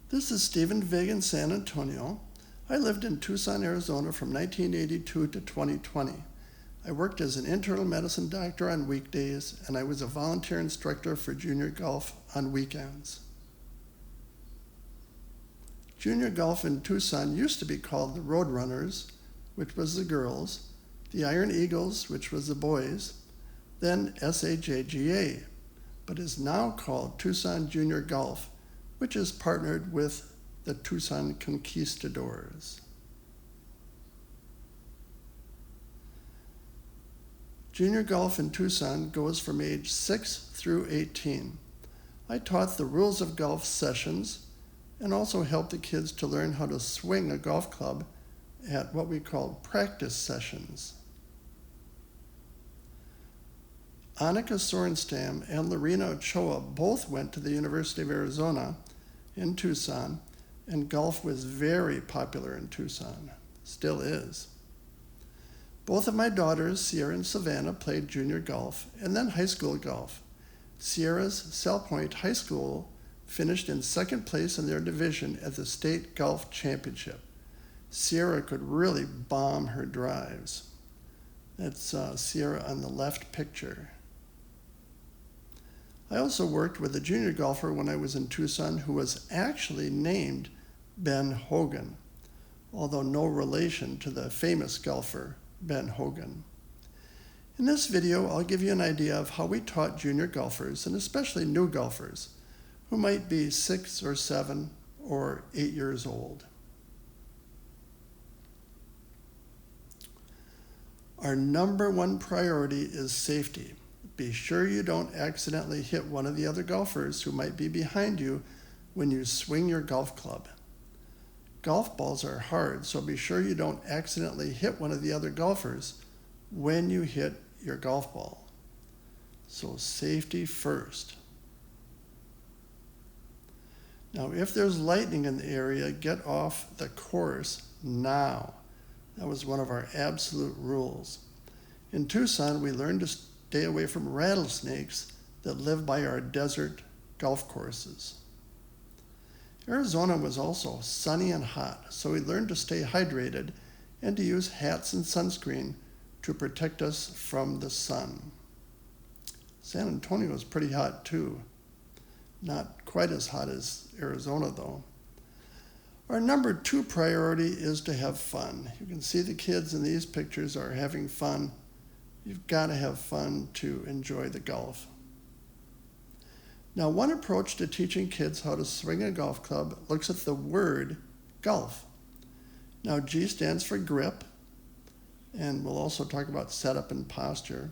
This is Stephen Vig in San Antonio. I lived in Tucson, Arizona from 1982 to 2020. I worked as an internal medicine doctor on weekdays, and I was a volunteer instructor for junior golf on weekends. Junior golf in Tucson used to be called the Roadrunners, which was the girls, the Iron Eagles, which was the boys, then SAJGA, but is now called Tucson Junior Golf, which is partnered with the Tucson Conquistadors. Junior golf in Tucson goes from age 6 through 18. I taught the rules of golf sessions and also helped the kids to learn how to swing a golf club at what we called practice sessions. Annika Sorenstam and Lorena Ochoa both went to the University of Arizona in Tucson, and golf was very popular in Tucson, still is. Both of my daughters, Sierra and Savannah, played junior golf and then high school golf. Sierra's Sal Point High School finished in second place in their division at the state golf championship. Sierra could really bomb her drives. That's Sierra on the left picture. I also worked with a junior golfer when I was in Tucson who was actually named Ben Hogan, although no relation to the famous golfer Ben Hogan. In this video, I'll give you an idea of how we taught junior golfers, and especially new golfers, who might be 6 or 7 or 8 years old. Our number one priority is safety. Be sure you don't accidentally hit one of the other golfers who might be behind you when you swing your golf club. Golf balls are hard, so be sure you don't accidentally hit one of the other golfers when you hit your golf ball. So safety first. Now, if there's lightning in the area, get off the course now. That was one of our absolute rules. In Tucson, we learned to stay away from rattlesnakes that live by our desert golf courses. Arizona was also sunny and hot, so we learned to stay hydrated and to use hats and sunscreen to protect us from the sun. San Antonio was pretty hot too. Not quite as hot as Arizona though. Our number 2 priority is to have fun. You can see the kids in these pictures are having fun. You've got to have fun to enjoy the golf. Now, one approach to teaching kids how to swing a golf club looks at the word golf. Now, G stands for grip, and we'll also talk about setup and posture.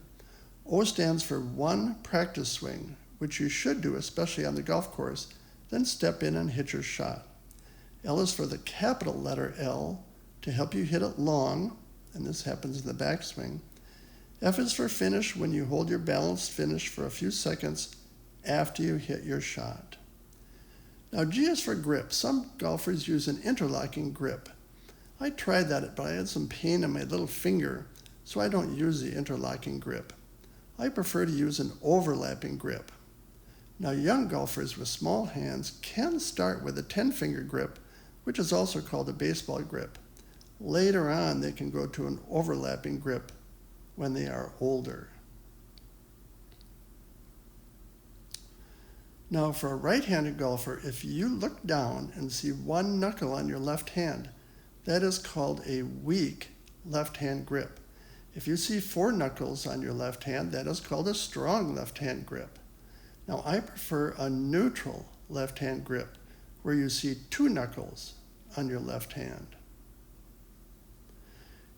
O stands for one practice swing, which you should do, especially on the golf course, then step in and hit your shot. L is for the capital letter L, to help you hit it long, and this happens in the backswing. F is for finish, when you hold your balanced finish for a few seconds after you hit your shot. Now, G is for grip. Some golfers use an interlocking grip. I tried that, but I had some pain in my little finger, so I don't use the interlocking grip. I prefer to use an overlapping grip. Now, young golfers with small hands can start with a 10-finger grip, which is also called a baseball grip. Later on, they can go to an overlapping grip when they are older. Now, for a right-handed golfer, if you look down and see one knuckle on your left hand, that is called a weak left-hand grip. If you see 4 knuckles on your left hand, that is called a strong left-hand grip. Now, I prefer a neutral left-hand grip, where you see 2 knuckles on your left hand.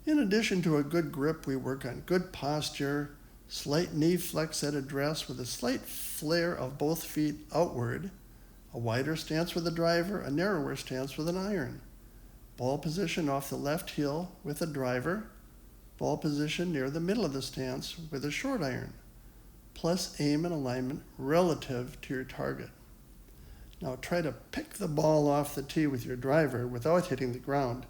In addition to a good grip, we work on good posture, slight knee flex at address with a slight flare of both feet outward, a wider stance with a driver, a narrower stance with an iron, ball position off the left heel with a driver, ball position near the middle of the stance with a short iron, plus aim and alignment relative to your target. Now try to pick the ball off the tee with your driver without hitting the ground,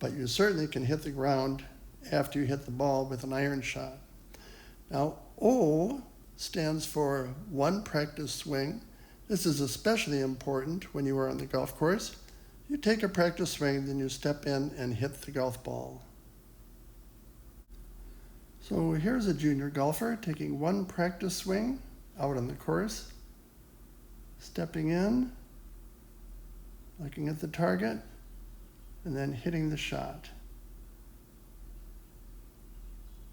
but you certainly can hit the ground after you hit the ball with an iron shot. Now, O stands for one practice swing. This is especially important when you are on the golf course. You take a practice swing, then you step in and hit the golf ball. So here's a junior golfer taking one practice swing out on the course, stepping in, looking at the target, and then hitting the shot.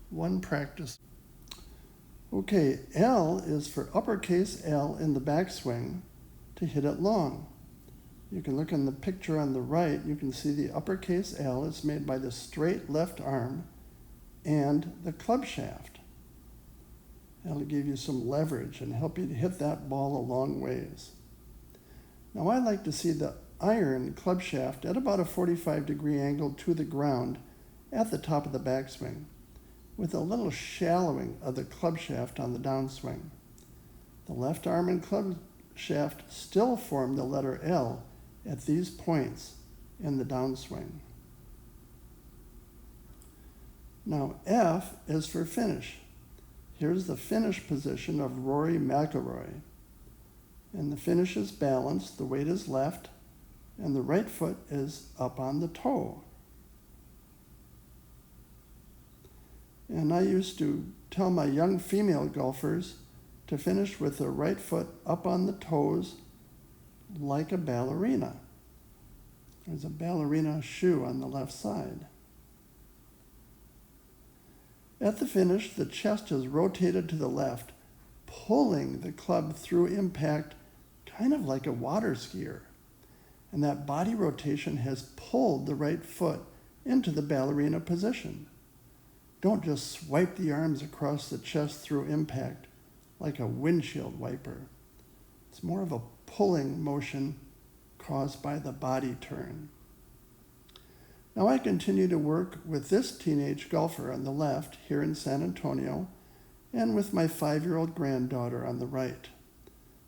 One practice. Okay, L is for uppercase L in the backswing to hit it long. You can look in the picture on the right, you can see the uppercase L is made by the straight left arm and the club shaft. That'll give you some leverage and help you to hit that ball a long ways. Now I like to see the iron club shaft at about a 45-degree angle to the ground at the top of the backswing, with a little shallowing of the club shaft on the downswing. The left arm and club shaft still form the letter L at these points in the downswing. Now F is for finish. Here's the finish position of Rory McIlroy. And the finish is balanced, the weight is left, and the right foot is up on the toe. And I used to tell my young female golfers to finish with their right foot up on the toes like a ballerina. There's a ballerina shoe on the left side. At the finish, the chest is rotated to the left, pulling the club through impact kind of like a water skier. And that body rotation has pulled the right foot into the ballerina position. Don't just swipe the arms across the chest through impact like a windshield wiper. It's more of a pulling motion caused by the body turn. Now I continue to work with this teenage golfer on the left here in San Antonio and with my 5-year-old granddaughter on the right.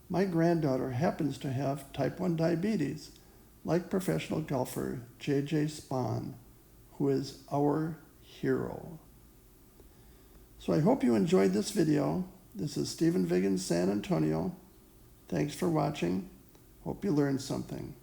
My granddaughter happens to have type 1 diabetes, like professional golfer J.J. Spahn, who is our hero. So I hope you enjoyed this video. This is Stephen Viggins, San Antonio. Thanks for watching. Hope you learned something.